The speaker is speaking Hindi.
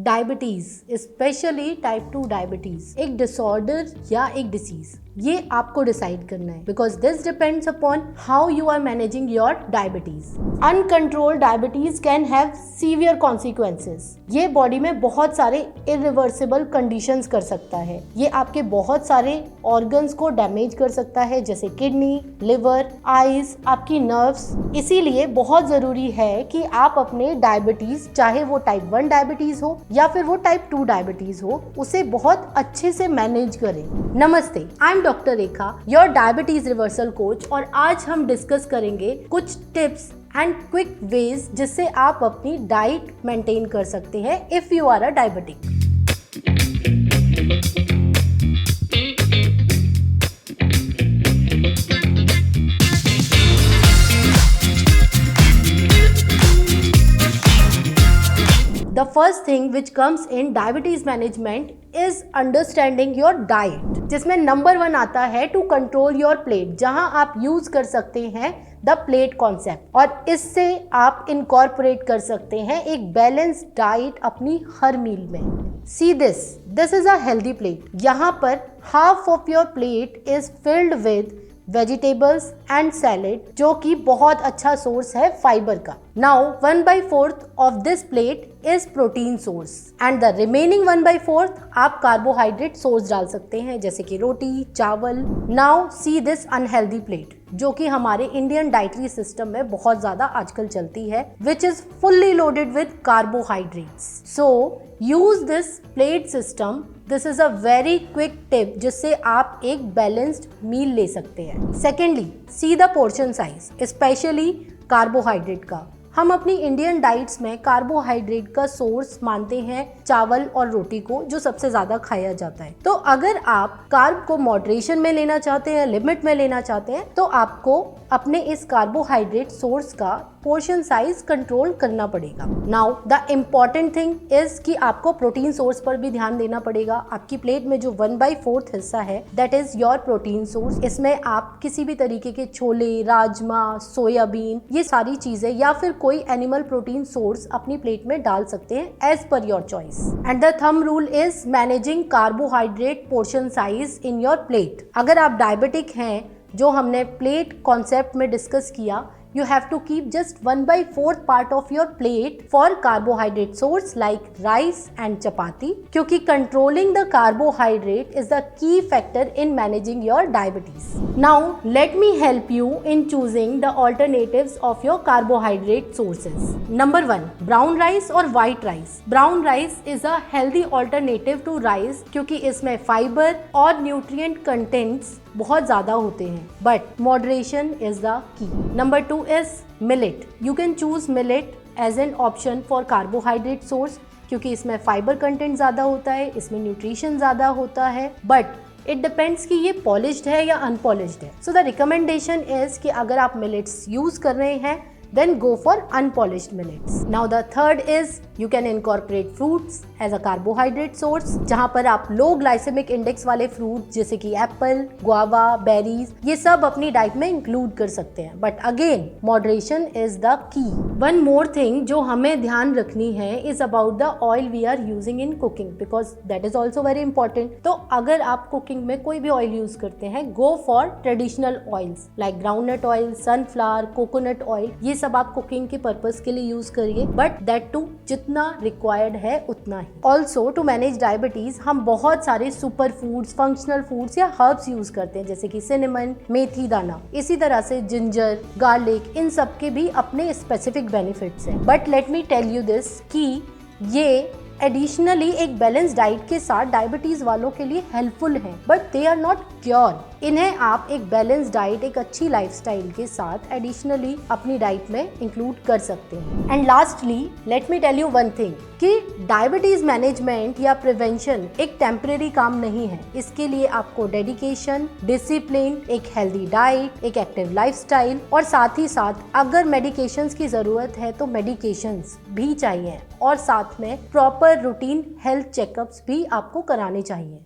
डायबिटीज स्पेशली टाइप 2 डायबिटीज एक डिसऑर्डर या एक डिसीज, ये आपको डिसाइड करना है because this depends upon how you are managing your diabetes. Uncontrolled diabetes can have severe consequences. ये बॉडी में बहुत सारे इरिवर्सिबल कंडीशंस कर सकता है। ये आपके बहुत सारे ऑर्गन्स को डैमेज कर सकता है जैसे किडनी, लिवर, आईज, आपकी नर्व्स। इसीलिए बहुत जरूरी है कि आप अपने डायबिटीज, चाहे वो टाइप 1 डायबिटीज हो या फिर वो टाइप 2 डायबिटीज हो, उसे बहुत अच्छे से मैनेज करें। नमस्ते, I am doctor Rekha, your diabetes reversal coach, और आज हम डिस्कस करेंगे कुछ टिप्स एंड क्विक वेज जिससे आप अपनी डाइट मेंटेन कर सकते हैं if you are a diabetic. The first thing which comes in diabetes management is understanding your diet, जिसमें नंबर 1 आता है to control your plate, जहां आप यूज कर सकते हैं द प्लेट कॉन्सेप्ट, और इससे आप इनकॉर्पोरेट कर सकते हैं एक बैलेंस डाइट अपनी हर मील में। See this is a healthy plate. यहाँ पर half of your plate is filled with vegetables and salad, जो कि बहुत अच्छा सोर्स है फाइबर का। Now 1/4 of this plate is protein source and the remaining 1/4 आप कार्बोहाइड्रेट सोर्स डाल सकते हैं जैसे कि रोटी, चावल। Now see this unhealthy plate, जो कि हमारे इंडियन डाइटरी सिस्टम में बहुत ज्यादा आजकल चलती है, which is fully loaded with carbohydrates. So use this plate system. This is a very quick tip जिससे आप एक बैलेंस्ड मील ले सकते हैं। Secondly, see the portion size, specially carbohydrate का। हम अपनी इंडियन डाइट्स में कार्बोहाइड्रेट का सोर्स मानते हैं चावल और रोटी को, जो सबसे ज्यादा खाया जाता है। तो अगर आप कार्ब को मॉडरेशन में लेना चाहते हैं, लिमिट में लेना चाहते हैं, तो आपको अपने इस कार्बोहाइड्रेट सोर्स का पोर्शन साइज कंट्रोल करना पड़ेगा। Now the important thing is कि आपको प्रोटीन सोर्स पर भी ध्यान देना पड़ेगा। आपकी प्लेट में जो 1/4 हिस्सा है that is your protein source. इसमें आप किसी भी तरीके के छोले, राजमा, सोयाबीन, ये सारी चीजें या फिर कोई एनिमल प्रोटीन सोर्स अपनी प्लेट में डाल सकते हैं as per your choice. And the thumb rule is managing carbohydrate portion size in your plate. अगर आप डायबिटिक हैं, जो हमने प्लेट कॉन्सेप्ट में डिस्कस किया, you have to keep just 1/4 part of your plate for carbohydrate source like rice and chapati, क्योंकि controlling the carbohydrate is the key factor in managing your diabetes. Now let me help you in choosing the alternatives of your carbohydrate sources. Number 1, brown rice or white rice. Brown rice is a healthy alternative to rice क्योंकि इसमें फाइबर और न्यूट्रिएंट कंटेंट्स बहुत ज़्यादा होते हैं, but moderation is the key. Number 2 is millet. You can choose millet as an option for carbohydrate source क्योंकि इसमें फाइबर कंटेंट ज़्यादा होता है, इसमें न्यूट्रिशन ज़्यादा होता है, बट इट डिपेंड्स कि ये पॉलिश्ड है या अनपॉलिश्ड है। सो द रिकमेंडेशन इज कि अगर आप मिलेट्स यूज कर रहे हैं then go for unpolished millets. Now the third is you can incorporate fruits as a carbohydrate source, जहाँ पर आप लो ग्लाइसेमिक इंडेक्स वाले फ्रूट जैसे कि एप्पल, गुआवा, बेरीज, ये सब अपनी डाइट में इंक्लूड कर सकते हैं, but again moderation is the key. One more thing जो हमें ध्यान रखनी है is about the oil we are using in cooking, because that is also very important. तो अगर आप कुकिंग में कोई भी ऑयल यूज करते हैं, go for traditional oils like groundnut oil, sunflower, coconut oil, ये सब आप कुकिंग के पर्पस के लिए यूज करिए, बट दैट टू जितना रिक्वायर्ड है उतना ही। ऑल्सो टू मैनेज डायबिटीज हम बहुत सारे सुपर फूड्स, फंक्शनल फूड्स या हर्ब्स यूज करते हैं जैसे कि सिनेमन, मेथी दाना, इसी तरह से जिंजर, गार्लिक, इन सब के भी अपने स्पेसिफिक बेनिफिट्स हैं। But let me tell you this कि ये एडिशनली एक बैलेंस डाइट के साथ डायबिटीज वालों के लिए हेल्पफुल हैं, but they are not cure. इन्हें आप एक बैलेंस डाइट, एक अच्छी लाइफस्टाइल के साथ एडिशनली अपनी डाइट में इंक्लूड कर सकते हैं। And lastly let me tell you one thing कि डायबिटीज मैनेजमेंट या प्रिवेंशन एक टेम्परेरी काम नहीं है। इसके लिए आपको डेडिकेशन, डिसिप्लिन, एक हेल्दी डाइट, एक एक्टिव लाइफस्टाइल और साथ ही साथ अगर मेडिकेशंस की जरूरत है तो मेडिकेशंस भी चाहिए, और साथ में प्रॉपर रूटीन हेल्थ चेकअप्स भी आपको कराने चाहिए।